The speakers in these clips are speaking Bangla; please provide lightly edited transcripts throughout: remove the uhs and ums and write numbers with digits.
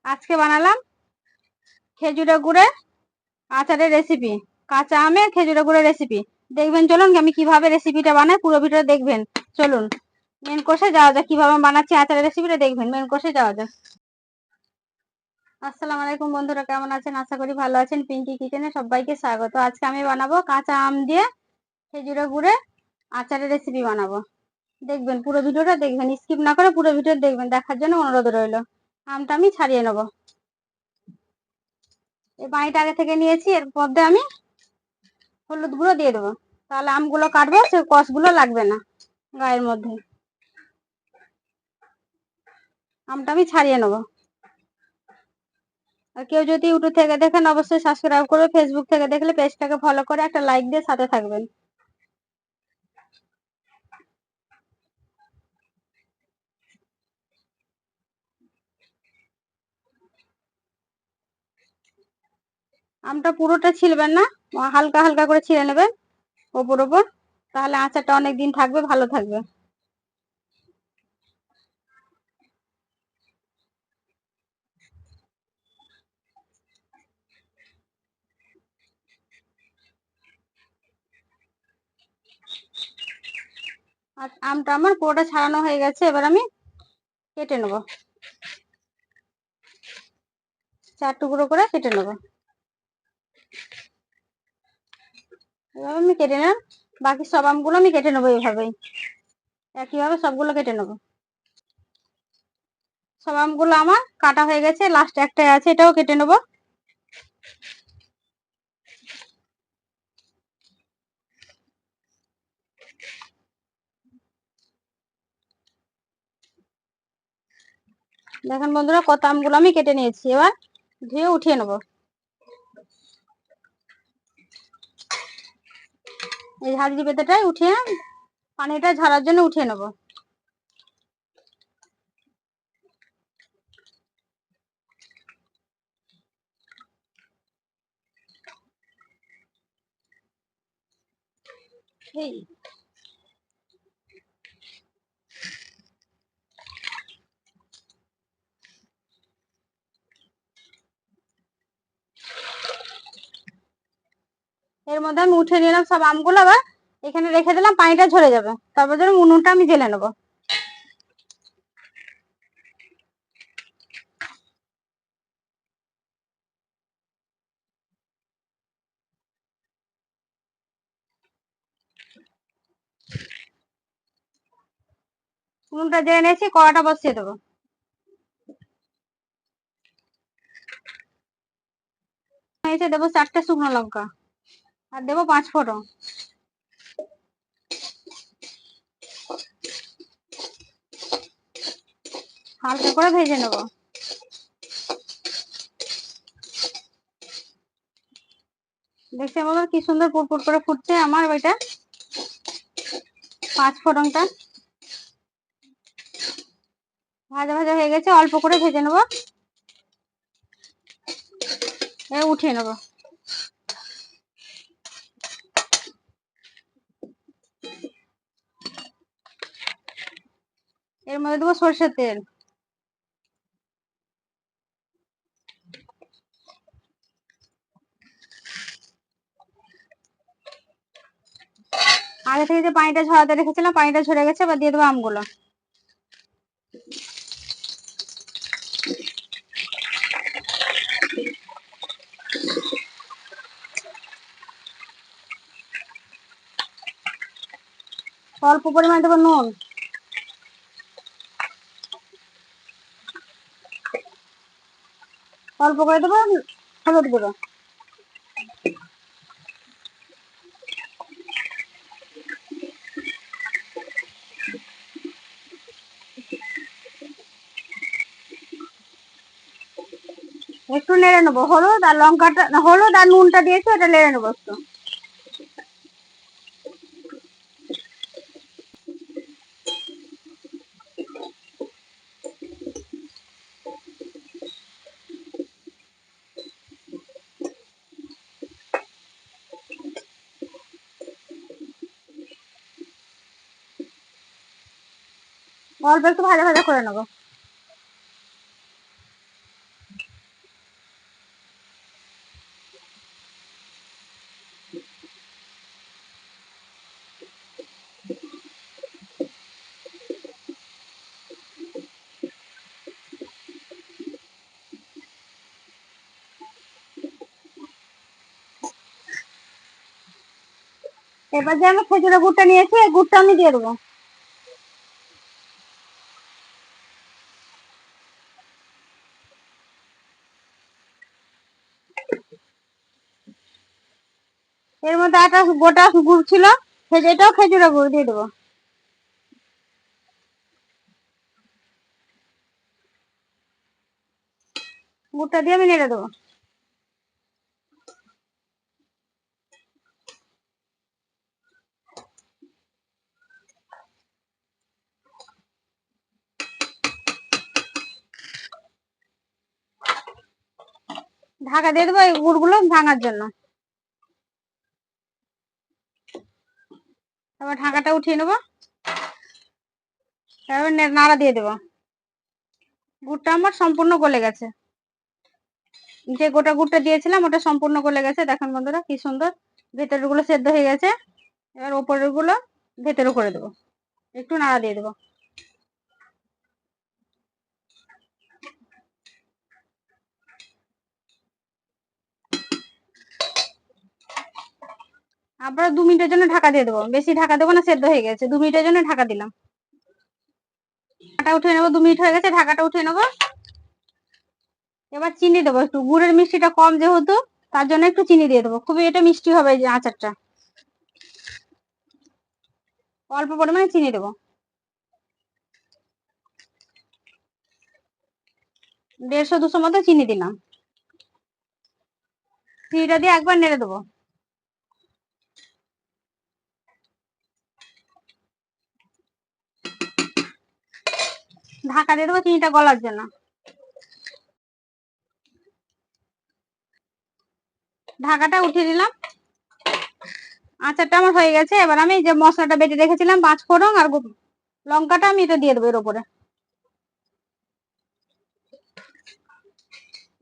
আজকে বানালাম খেজুরের গুড়ের আচারের রেসিপি। কাঁচা আমের খেজুরের গুড়ের রেসিপি দেখবেন। চলুন আমি কিভাবে রেসিপিটা বানাই পুরো ভিডিও দেখবেন। চলুন মেন কোর্সে যাওয়া যাক। কিভাবে বানাচ্ছি আচারের রেসিপিটা দেখবেন। মেন কোর্সে যাওয়া যাক। আসসালামু আলাইকুম বন্ধুরা, কেমন আছেন? আশা করি ভালো আছেন। পিঙ্কি কিচেনে সবাইকে স্বাগত। আজকে আমি বানাবো কাঁচা আম দিয়ে খেজুরের গুড়ের আচারের রেসিপি বানাবো। দেখবেন পুরো ভিডিওটা দেখবেন, স্কিপ না করে পুরো ভিডিও দেখবেন। দেখার জন্য অনুরোধ রইল। আমটা আমি ছাড়িয়ে নেবো। এই পানিটা আগে থেকে নিয়েছি, এর মধ্যে আমি হলুদ গুঁড়ো দিয়ে দেবো। তাহলে আমগুলো কাটবো, সে কষগুলো লাগবে না গায়ের মধ্যে। আমটা আমি ছাড়িয়ে নেবো। আর কেউ যদি ইউটিউব থেকে দেখেন অবশ্যই সাবস্ক্রাইব করবে। ফেসবুক থেকে দেখলে পেজটাকে ফলো করে একটা লাইক দিয়ে সাথে থাকবেন। আমটা পুরোটা ছিলবেন না, হালকা হালকা করে ছিঁড়ে নেবেন ওপর ওপর। তাহলে আচারটা অনেক দিন থাকবে, ভালো থাকবে। আর আমটা আমার পুরোটা ছাড়ানো হয়ে গেছে। এবার আমি কেটে নেবো, 4 টুকরো করে কেটে নেবো। এভাবে আমি কেটে নিলাম। বাকি সব আমগুলো আমি কেটে নেবো এইভাবেই, একইভাবে সবগুলো কেটে নেবো। সব আমগুলো আমার কাটা হয়ে গেছে, লাস্ট একটাই আছে, এটাও কেটে নেবো। দেখেন বন্ধুরা, কত আমগুলো আমি কেটে নিয়েছি। এবার ধুয়ে উঠিয়ে নেবো। এই হাড়ি পেতেটাই উঠিয়ে পানিটা ঝরার জন্য উঠিয়ে নেবো। এই এর মধ্যে আমি উঠে নিলাম সব আমগুলো। আবার এখানে রেখে দিলাম, পানিটা ঝরে যাবে। তারপর ধরুন উনুনটা আমি জ্বেলে নেবো। উনুনটা জ্বেলে নিয়েছি, কড়াটা বসিয়ে দেবো। এসে দেবো 4টে শুকনো লঙ্কা, আর দেবো 5 ফোড়ন। হালকা করে ভেজে নেবো। দেখছি আমার কি সুন্দর পুটপুট করে ফুটছে আমার ওইটা 5 ফোড়নটা। ভাজা ভাজা হয়ে গেছে, অল্প করে ভেজে নেবো। উঠিয়ে নেবো। এর মধ্যে দেবো সর্ষের তেল। আগে থেকে যে পানিটা ঝরাতে রেখেছিলাম, পানিটা ঝরে গেছে। এবার দিয়ে দেবো আমগুলো। অল্প পরিমাণে দেবো নুন। অল্প করে দেবো হলুদ গুঁড়ো। একটু নেড়ে নেবো। হলুদ আর লঙ্কাটা, হলুদ আর নুনটা দিয়েছি, ওটা নেড়ে নেবো একটু। অল্প একটু ভাজা ভাজা করে নেবো। এবার যে আমি খেজুরের গুড়টা নিয়েছি এই গুড়টা আমি দিয়ে দেবো। এর মধ্যে একটা গোটা গুড় ছিল, এটাও খেজুরের গুড় দিয়ে দেবো। গুড়টা দিয়ে আমি নেড়ে দেবো। ঢাকা দিয়ে দেবো এই গুড়গুলো ভাঙার জন্য। এবার ঢাকাটা উঠিয়ে নেবো, তারপর নাড়া দিয়ে দেবো। গুড়টা আমার সম্পূর্ণ গলে গেছে, যে গোটা গুড়টা দিয়েছিলাম ওটা সম্পূর্ণ গলে গেছে। দেখেন বন্ধুরা কি সুন্দর ভেতরের গুলো সেদ্ধ হয়ে গেছে। এবার ওপরের গুলো ভেতরে করে দেবো, একটু নাড়া দিয়ে দেবো। আবার 2 মিনিটের জন্য ঢাকা দিয়ে দেবো, বেশি ঢাকা দেবো না, সেদ্ধ হয়ে গেছে। 2 মিনিটের জন্য ঢাকা দিলাম। ঢাকাটা উঠিয়ে নেবো, 2 মিনিট হয়ে গেছে, ঢাকাটা উঠিয়ে নেবো। এবার চিনি দেবো একটু, গুড়ের মিষ্টিটা কম যেহেতু তার জন্য একটু চিনি দিয়ে দেবো। খুবই এটা মিষ্টি হবে এই যে আচারটা। অল্প পরিমাণে চিনি দেবো, 150-200 মতো চিনি দিলাম। চিনিটা দিয়ে একবার নেড়ে দেবো। ঢাকা দিয়ে দেবো চিনিটা গলার জন্য। ঢাকাটা উঠিয়ে দিলাম। আচারটা আমার হয়ে গেছে। এবার আমি যে মশলাটা বেটে রেখেছিলাম 5 ফোড়ন আর লঙ্কাটা আমি এটা দিয়ে দেবো এর উপরে।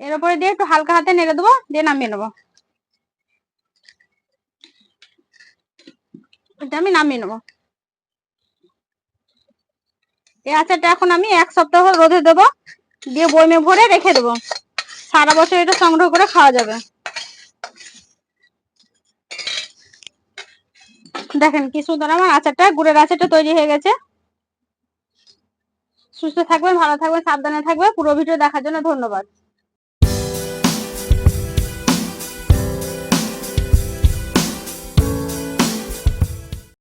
এর উপরে দিয়ে একটু হালকা হাতে নেড়ে দেবো, দিয়ে নামিয়ে নেবো। এটা আমি নামিয়ে নেবো। এই আচারটা এখন আমি 1 সপ্তাহ রোদে দেবো, দিয়ে বয়মে ভরে রেখে দেবো। সারা বছর এটা সংগ্রহ করে খাওয়া যাবে। দেখেন কি সুন্দর আমার আচারটা, গুড়ের আচারটা তৈরি হয়ে গেছে। সুস্থ থাকবেন, ভালো থাকবেন, সাবধানে থাকবেন। পুরো ভিডিও দেখার জন্য ধন্যবাদ।